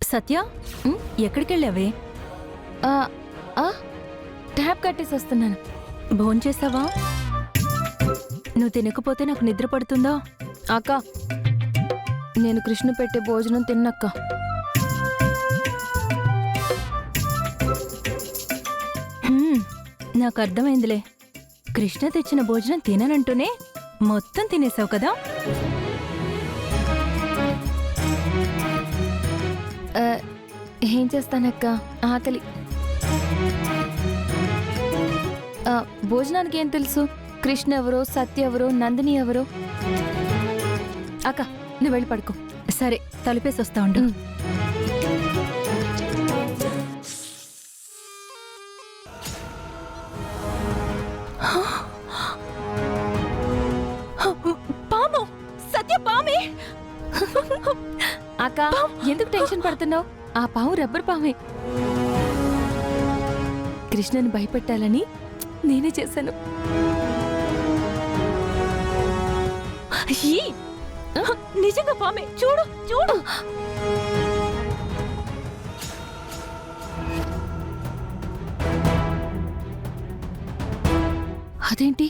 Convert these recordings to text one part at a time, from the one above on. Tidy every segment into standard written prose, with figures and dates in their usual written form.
సత్య, ఎక్కడికెళ్ళావే? Tap కట్టేసి వస్తున్నాను. భోంచేసావా? నువ్వు తినకపోతే నాకు నిద్ర పడుతుందా? అక్క, నేను కృష్ణ పెట్టే భోజనం తిన్నక్క. నాకు అర్థమైందిలే. కృష్ణ తెచ్చిన భోజనం తిననంటూనే మొత్తం తినేసావు కదా? ఏం చేస్తానక్క, ఆకలి. భోజనానికి ఏం తెలుసు? కృష్ణ ఎవరో, సత్య ఎవరో, నందిని ఎవరో. అక్క, నువ్వు వెళ్ళి పడుకో. సరే, తలుపేసి వస్తా ఉండు. పాము! సత్య, పామే! అక్క, ఎందుకు టెన్షన్ పడుతున్నావు? ఆ పాము రబ్బర్ పామే. కృష్ణని భయపెట్టాలని నేనే చేశాను. నిజంగా పామే! చూడు చూడు. అదేంటి,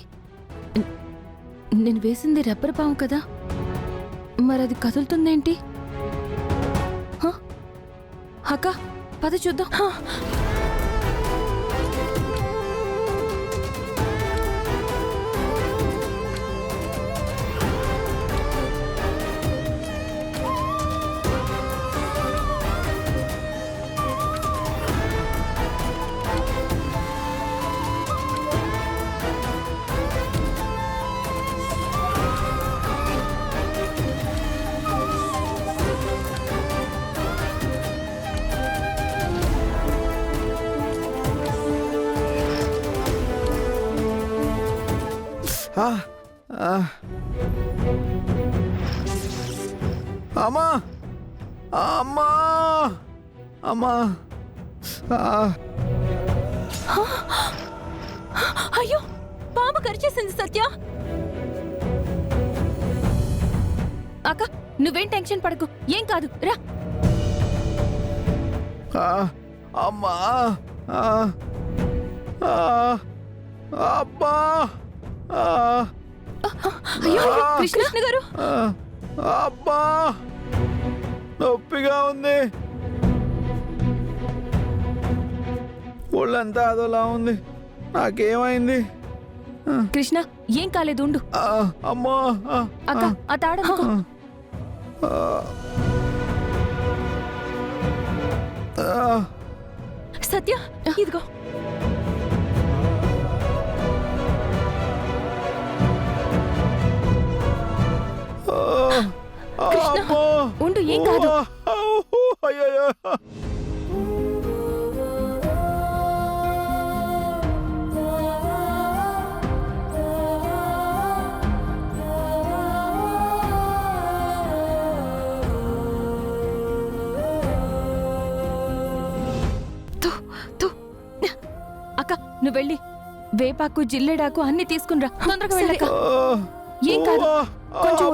నేను వేసింది రబ్బర్ పాము కదా, మరి అది కదులుతుందేంటి? అక్క, పద చూద్దాం. అమ్మా, అమ్మా, అమ్మా. అయ్యో, పాము కరిచేసింది సత్య. అక్క, నువ్వేం టెన్షన్ పడకు, ఏం కాదు, రా. అమ్మా, అబ్బా. అయ్యో, కృష్ణ గారు. అబ్బా, నొప్పిగా ఉంది. ఒళ్ళంతా అదోలా ఉంది. నాకేమైంది? కృష్ణ, ఏం కాలేదు, ఉండు. అమ్మా. అక్క, ఆ తాడనుకో. సత్య, ఇదిగో. కృష్ణ, ఉండు, ఏం కాదు. అక్క, నువ్వు వెళ్ళి వేపాకు, జిల్లేడాకు అన్ని తీసుకునిరా. తొందరగా వెళ్ళక. ఏం కాదు, కొంచెం